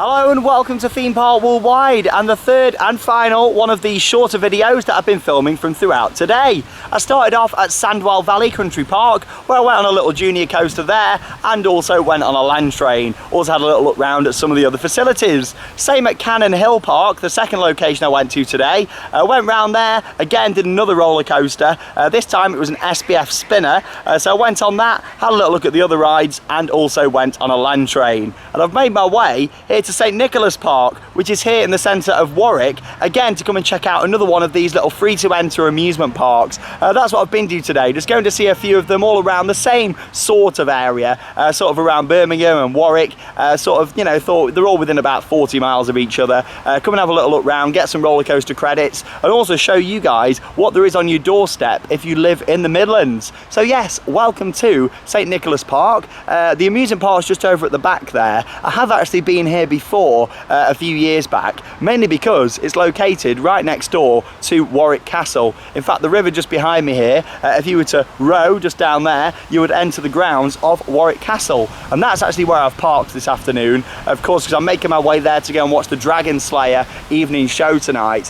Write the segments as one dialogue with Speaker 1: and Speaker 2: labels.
Speaker 1: Hello and welcome to Theme Park Worldwide, and the third and final one of these shorter videos that I've been filming from throughout today. I started off at Sandwell Valley Country Park, where I went on a little junior coaster there and also went on a land train. Also had a little look round at some of the other facilities. Same at Cannon Hill Park, the second location I went to today. Went round there, again did another roller coaster. This time it was an SBF spinner, so I went on that, had a little look at the other rides and also went on a land train. And I've made my way here to St Nicholas Park, which is here in the centre of Warwick, again to come and check out another one of these little free to enter amusement parks. That's what I've been to today, just going to see a few of them all around the same sort of area, sort of around Birmingham and Warwick, sort of, you know, thought they're all within about 40 miles of each other. Come and have a little look round, get some roller coaster credits, and also show you guys what there is on your doorstep if you live in the Midlands. So yes, welcome to St Nicholas Park. The amusement park's just over at the back there. I have actually been here before a few years back, mainly because it's located right next door to Warwick Castle. In fact, the river just behind me here, if you were to row just down there, you would enter the grounds of Warwick Castle, and that's actually where I've parked this afternoon, of course, because I'm making my way there to go and watch the Dragon Slayer evening show tonight.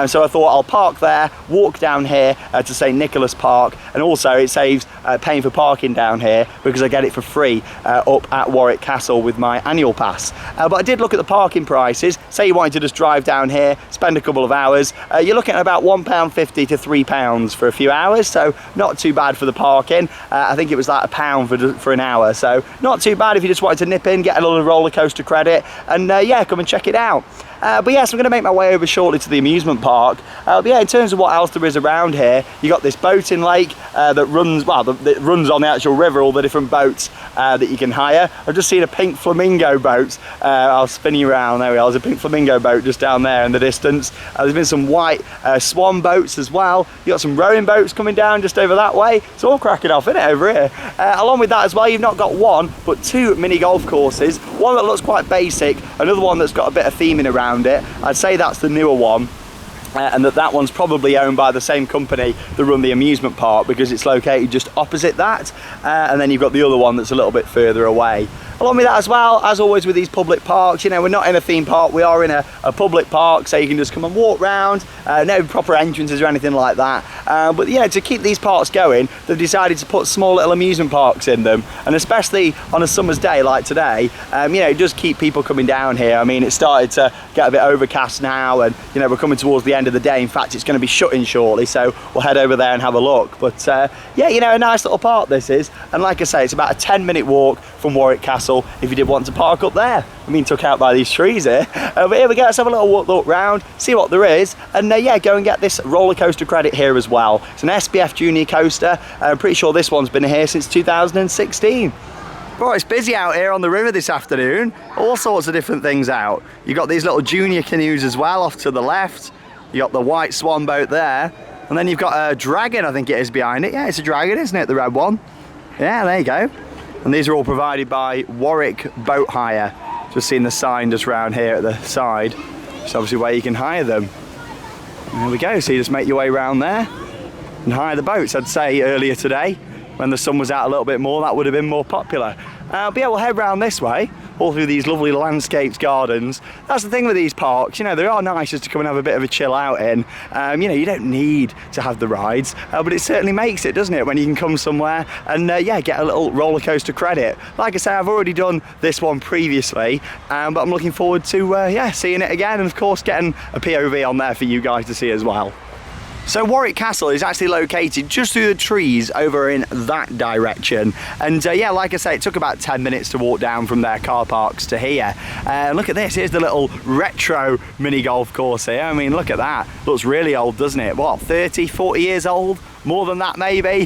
Speaker 1: So I thought I'll park there, walk down here to St Nicholas Park, and also it saves paying for parking down here because I get it for free up at Warwick Castle with my annual pass. But I did look at the parking prices. Say you wanted to just drive down here, spend a couple of hours, you're looking at about £1.50 to £3 for a few hours, so not too bad for the parking. I think it was like £1 for an hour, so not too bad if you just wanted to nip in, get a little roller coaster credit, and yeah, come and check it out. But yes, I'm going to make my way over shortly to the amusement park. But yeah, in terms of what else there is around here, you got this boating lake that runs, well, that runs on the actual river, all the different boats that you can hire. I've just seen a pink flamingo boat. I'll spin you around. There we are. There's a pink flamingo boat just down there in the distance. There's been some white swan boats as well. You got some rowing boats coming down just over that way. It's all cracking off, isn't it, over here? Along with that as well, you've not got one, but two mini golf courses. One that looks quite basic, another one that's got a bit of theming around it. I'd say that's the newer one, and that one's probably owned by the same company that run the amusement park because it's located just opposite that, and then you've got the other one that's a little bit further away. Along with that as well, as always with these public parks, you know, we're not in a theme park, we are in a public park, so you can just come and walk round, no proper entrances or anything like that. But yeah, to keep these parks going, they've decided to put small little amusement parks in them, and especially on a summer's day like today, you know, it does keep people coming down here. I mean, it's started to get a bit overcast now, and you know, we're coming towards the end of the day. In fact, it's going to be shutting shortly, so we'll head over there and have a look. But yeah, you know, a nice little park this is, and like I say, it's about a 10-minute walk from Warwick Castle if you did want to park up there. I mean, tucked out by these trees here. But here we go, let's have a little look round, see what there is, and yeah, go and get this roller coaster credit here as well. It's an SBF junior coaster. I'm pretty sure this one's been here since 2016. Right, it's busy out here on the river this afternoon. All sorts of different things out. You've got these little junior canoes as well off to the left. You got the white swan boat there, and then you've got a dragon, I think it is, behind it. Yeah, it's a dragon, isn't it, the red one? Yeah, there you go. And these are all provided by Warwick Boat Hire. Just seeing the sign just round here at the side. It's obviously where you can hire them. And there we go, so you just make your way around there and hire the boats. I'd say earlier today, when the sun was out a little bit more, that would have been more popular. But yeah, we'll head round this way, all through these lovely landscaped gardens. That's the thing with these parks, you know, they are nice just to come and have a bit of a chill out in. You know, you don't need to have the rides, but it certainly makes it, doesn't it, when you can come somewhere and yeah, get a little roller coaster credit. Like I say, I've already done this one previously, but I'm looking forward to yeah, seeing it again, and of course getting a POV on there for you guys to see as well. So Warwick Castle is actually located just through the trees over in that direction, and yeah, like I say, it took about 10 minutes to walk down from their car parks to here. Look at this, here's the little retro mini golf course here. I mean, look at that, looks really old, doesn't it? What, 30, 40 years old? More than that maybe.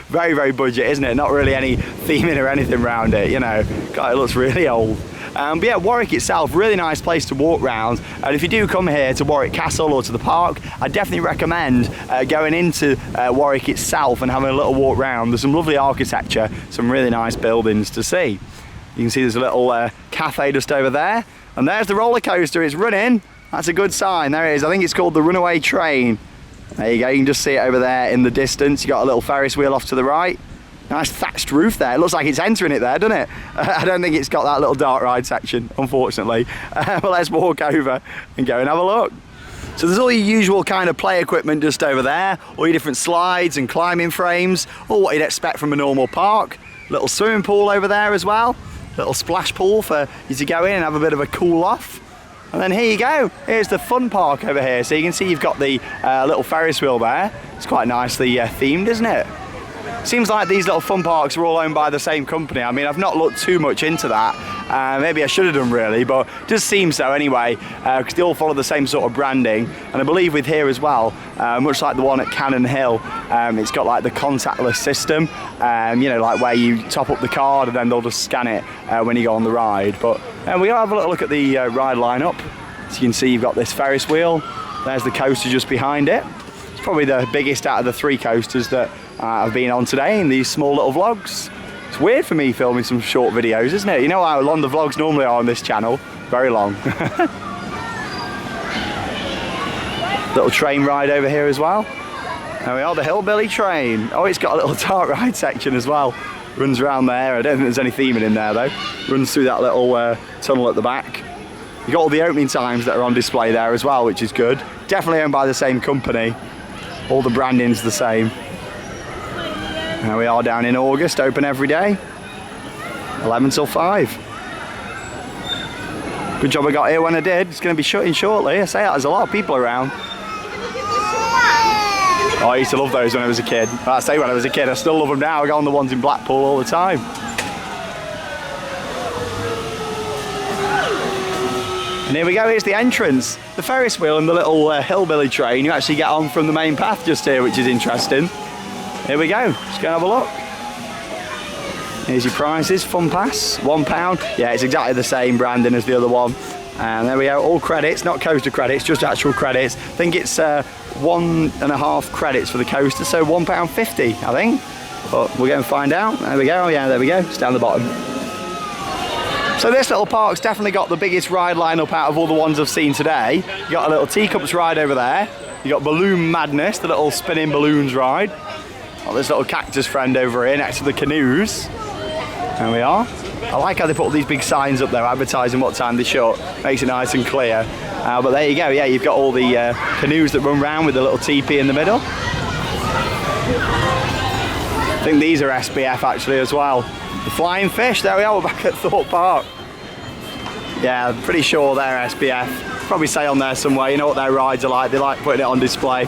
Speaker 1: Very, very budget, isn't it? Not really any theming or anything around it, you know. God, it looks really old. But yeah, Warwick itself, really nice place to walk around, and if you do come here to Warwick Castle or to the park, I definitely recommend going into Warwick itself and having a little walk around. There's some lovely architecture, some really nice buildings to see. You can see there's a little cafe just over there, and there's the roller coaster, it's running. That's a good sign, there it is. I think it's called the Runaway Train. There you go, you can just see it over there in the distance. You got a little Ferris wheel off to the right. Nice thatched roof there. It looks like it's entering it there, doesn't it? I don't think it's got that little dark ride section, unfortunately. But let's walk over and go and have a look. So there's all your usual kind of play equipment just over there. All your different slides and climbing frames. All what you'd expect from a normal park. Little swimming pool over there as well. Little splash pool for you to go in and have a bit of a cool off. And then here you go. Here's the fun park over here. So you can see you've got the little Ferris wheel there. It's quite nicely themed, isn't it? Seems like these little fun parks are all owned by the same company. I mean, I've not looked too much into that. Maybe I should have done really, but it does seem so anyway, because they all follow the same sort of branding. And I believe with here as well, much like the one at Cannon Hill, it's got like the contactless system, you know, like where you top up the card and then they'll just scan it when you go on the ride. But we gotta have a little look at the ride lineup. So you can see you've got this Ferris wheel. There's the coaster just behind it. It's probably the biggest out of the 3 coasters that I've been on today in these small little vlogs. It's weird for me filming some short videos, isn't it? You know how long the vlogs normally are on this channel? Very long. Little train ride over here as well. There we are, the Hillbilly train. Oh, it's got a little dark ride section as well. Runs around there. I don't think there's any theming in there though. Runs through that little tunnel at the back. You've got all the opening times that are on display there as well, which is good. Definitely owned by the same company. All the branding's the same. Here we are down in August, open every day, 11 till 5. Good job I got here when I did. It's going to be shutting shortly. I say that, there's a lot of people around. Oh, I used to love those when I was a kid. I say when I was a kid, I still love them now. I go on the ones in Blackpool all the time. And here we go, here's the entrance. The Ferris wheel and the little hillbilly train you actually get on from the main path just here, which is interesting. Here we go, let's go and have a look. Here's your prizes, fun pass, £1. Yeah, it's exactly the same branding as the other one. And there we go, all credits, not coaster credits, just actual credits. I think it's 1.5 credits for the coaster, so £1.50, I think. But we'll go and find out. There we go, yeah, there we go, it's down the bottom. So this little park's definitely got the biggest ride lineup out of all the ones I've seen today. You got a little teacups ride over there. You got Balloon Madness, the little spinning balloons ride. Got this little cactus friend over here next to the canoes. There we are. I like how they put all these big signs up there advertising what time they shut. Makes it nice and clear. But there you go, yeah, you've got all the canoes that run round with the little teepee in the middle. I think these are SBF actually as well. The Flying Fish, there we are, we're back at Thorpe Park. Yeah, I'm pretty sure they're SBF. Probably say on there somewhere, you know what their rides are like, they like putting it on display.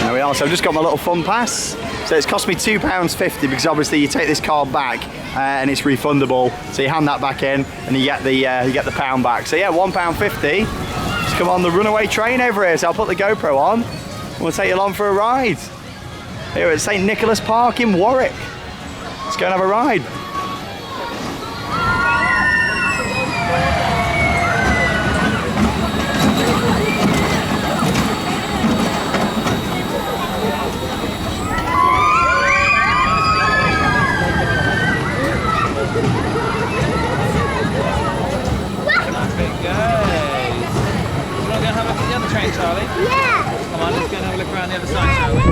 Speaker 1: There we are, so I've just got my little fun pass. So it's cost me £2.50 because obviously you take this card back and it's refundable. So you hand that back in and you get the pound back. So yeah, £1.50. Just come on the Runaway Train over here. So I'll put the GoPro on and we'll take you along for a ride. Here at St Nicholas Park in Warwick. Let's go and have a ride.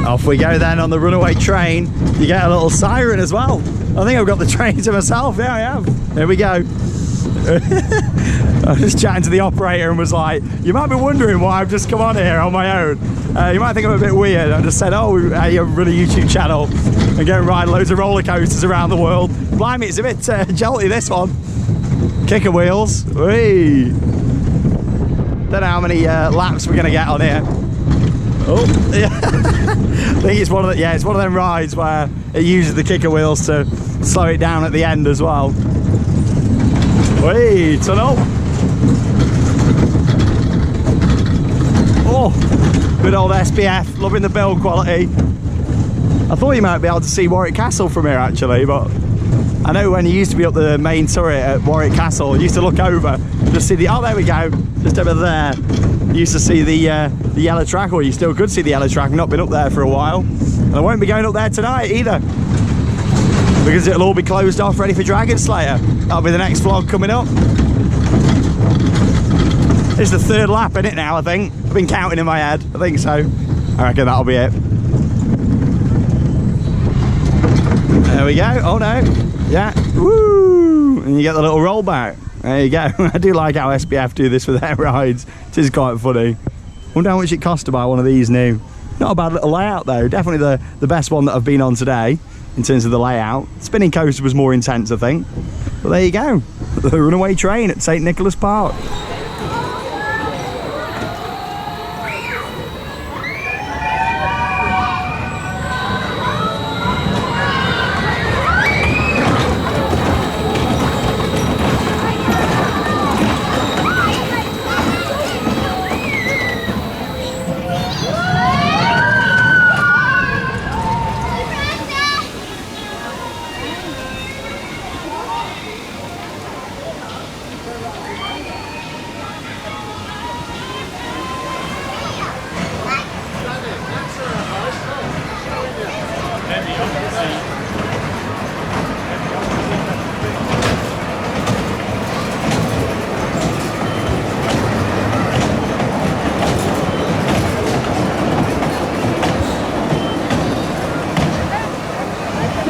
Speaker 1: Off we go then on the Runaway Train. You get a little siren as well. I think I've got the train to myself. Yeah, I have. Here we go. I was just chatting to the operator and was like, you might be wondering why I've just come on here on my own. You might think I'm a bit weird. I just said, oh, I run a YouTube channel and go and ride loads of roller coasters around the world. Blimey, it's a bit jolty, this one. Kicker wheels. Whee. Don't know how many laps we're going to get on here. Oh, yeah. I think it's one of the, yeah, it's one of them rides where it uses the kicker wheels to slow it down at the end as well. Whee, tunnel. Oh, good old SPF, loving the build quality. I thought you might be able to see Warwick Castle from here actually, but I know when you used to be up the main turret at Warwick Castle, you used to look over, just see the, oh there we go, just over there. You used to see the yellow track, or you still could see the yellow track. I've not been up there for a while. And I won't be going up there tonight either, because it'll all be closed off ready for Dragon Slayer. That'll be the next vlog coming up. It's the third lap in it now, I think. I've been counting in my head, I think so. I reckon that'll be it. There we go. Oh no. Yeah. Woo! And you get the little roll back. There you go. I do like how SPF do this for their rides. It is quite funny. Wonder how much it cost to buy one of these new. Not a bad little layout though. Definitely the best one that I've been on today in terms of the layout. Spinning coaster was more intense, I think. But there you go. The Runaway Train at St Nicholas Park.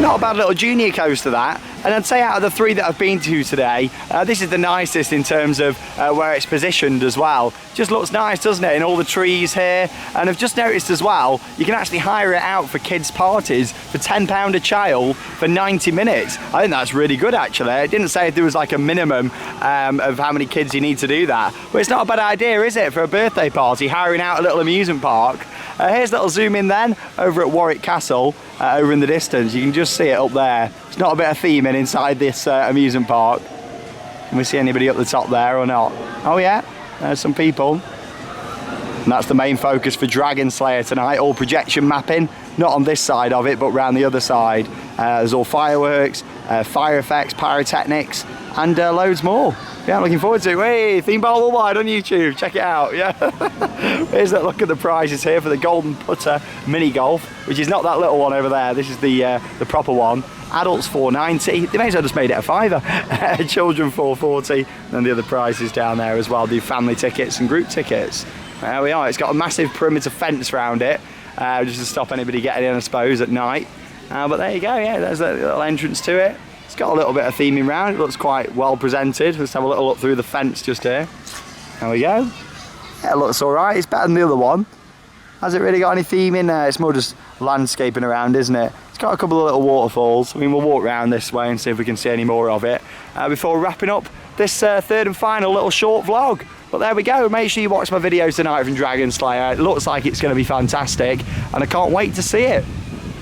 Speaker 1: Not a bad little junior coaster that, and I'd say out of the three that I've been to today, this is the nicest in terms of where it's positioned as well. Just looks nice, doesn't it, in all the trees here. And I've just noticed as well, you can actually hire it out for kids' parties for £10 a child for 90 minutes. I think that's really good actually. It didn't say if there was like a minimum of how many kids you need to do that, but it's not a bad idea, is it, for a birthday party, hiring out a little amusement park. Here's a little zoom in then over at Warwick Castle, over in the distance. You can just see it up there. It's not a bit of theming inside this amusement park. Can we see anybody up the top there or not? Oh yeah, there's some people. And that's the main focus for Dragon Slayer tonight, all projection mapping, not on this side of it, but round the other side. There's all fireworks, fire effects, pyrotechnics, and loads more. Yeah, I'm looking forward to it. Hey, Theme Park Worldwide on YouTube, check it out, yeah. Here's a look at the prizes here for the Golden Putter Mini Golf, which is not that little one over there. This is the proper one. Adults $4.90. They may as well just made it a £5. Children $4.40. And the other prizes down there as well. Do family tickets and group tickets. There we are. It's got a massive perimeter fence around it, just to stop anybody getting in, I suppose, at night. But there you go. Yeah, there's a little entrance to it. It's got a little bit of theming round. It looks quite well presented. Let's have a little look through the fence just here. There we go. Yeah, it looks all right. It's better than the other one. Has it really got any theming there? It's more just landscaping around, isn't it? It's got a couple of little waterfalls. I mean, we'll walk around this way and see if we can see any more of it before wrapping up this third and final little short vlog. But there we go. Make sure you watch my videos tonight from Dragon Slayer. It looks like it's going to be fantastic, and I can't wait to see it.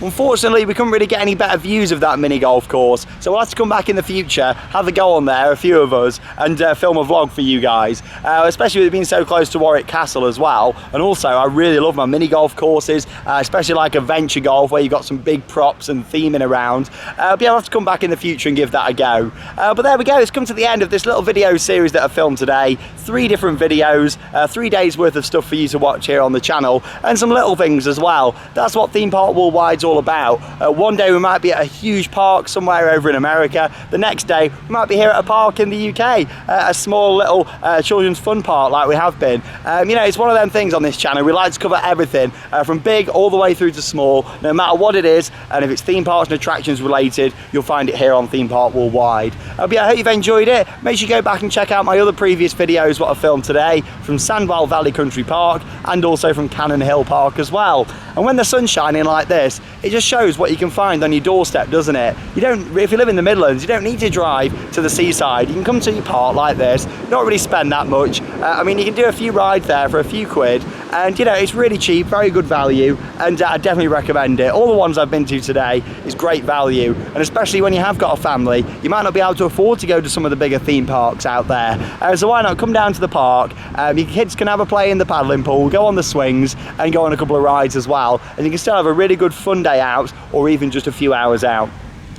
Speaker 1: Unfortunately, we couldn't really get any better views of that mini golf course, so we'll have to come back in the future, have a go on there, a few of us, and film a vlog for you guys, especially with it being so close to Warwick Castle as well. And also, I really love my mini golf courses, especially like Adventure Golf, where you've got some big props and theming around. But yeah, I'll have to come back in the future and give that a go. But there we go, it's come to the end of this little video series that I filmed today. 3 different videos, 3 days worth of stuff for you to watch here on the channel, and some little things as well. That's what Theme Park Worldwide's all about. One day we might be at a huge park somewhere over in America. The next day we might be here at a park in the UK, a small little children's fun park like we have been. You know, it's one of them things on this channel. We like to cover everything from big all the way through to small, no matter what it is. And if it's theme parks and attractions related, you'll find it here on Theme Park Worldwide. But yeah, I hope you've enjoyed it. Make sure you go back and check out my other previous videos, what I filmed today from Sandwell Valley Country Park and also from Cannon Hill Park as well. And when the sun's shining like this, it just shows what you can find on your doorstep, doesn't it? You don't, if you live in the Midlands, you don't need to drive to the seaside. You can come to your park like this, not really spend that much. I mean, you can do a few rides there for a few quid, and you know, it's really cheap, very good value, and I definitely recommend it. All the ones I've been to today is great value, and especially when you have got a family, you might not be able to afford to go to some of the bigger theme parks out there. So why not come down to the park? Your kids can have a play in the paddling pool, go on the swings, and go on a couple of rides as well, and you can still have a really good fun day out, or even just a few hours out.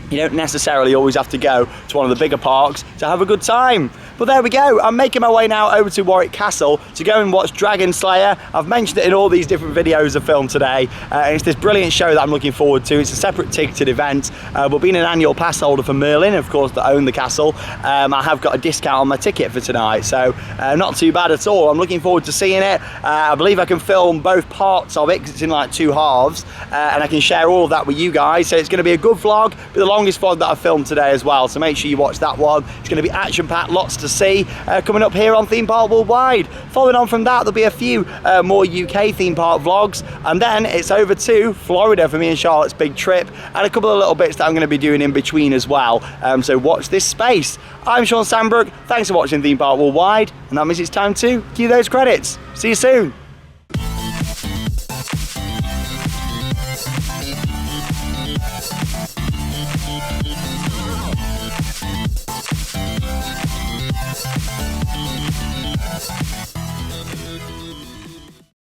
Speaker 1: You don't necessarily always have to go to one of the bigger parks to have a good time. But there we go, I'm making my way now over to Warwick Castle to go and watch Dragon Slayer. I've mentioned it in all these different videos I've filmed today, and it's this brilliant show that I'm looking forward to. It's a separate ticketed event, but being an annual pass holder for Merlin, of course, that own the castle, I have got a discount on my ticket for tonight, so not too bad at all. I'm looking forward to seeing it. I believe I can film both parts of it, because it's in like 2 halves, and I can share all of that with you guys, so it's going to be a good vlog with a long longest vlog that I've filmed today as well, so make sure you watch that one. It's going to be action-packed, lots to see coming up here on Theme Park Worldwide. Following on from that, there'll be a few more UK theme park vlogs, and then it's over to Florida for me and Charlotte's big trip, and a couple of little bits that I'm going to be doing in between as well. So watch this space. I'm Sean Sandbrook. Thanks for watching Theme Park Worldwide, and that means it's time to cue those credits. See you soon.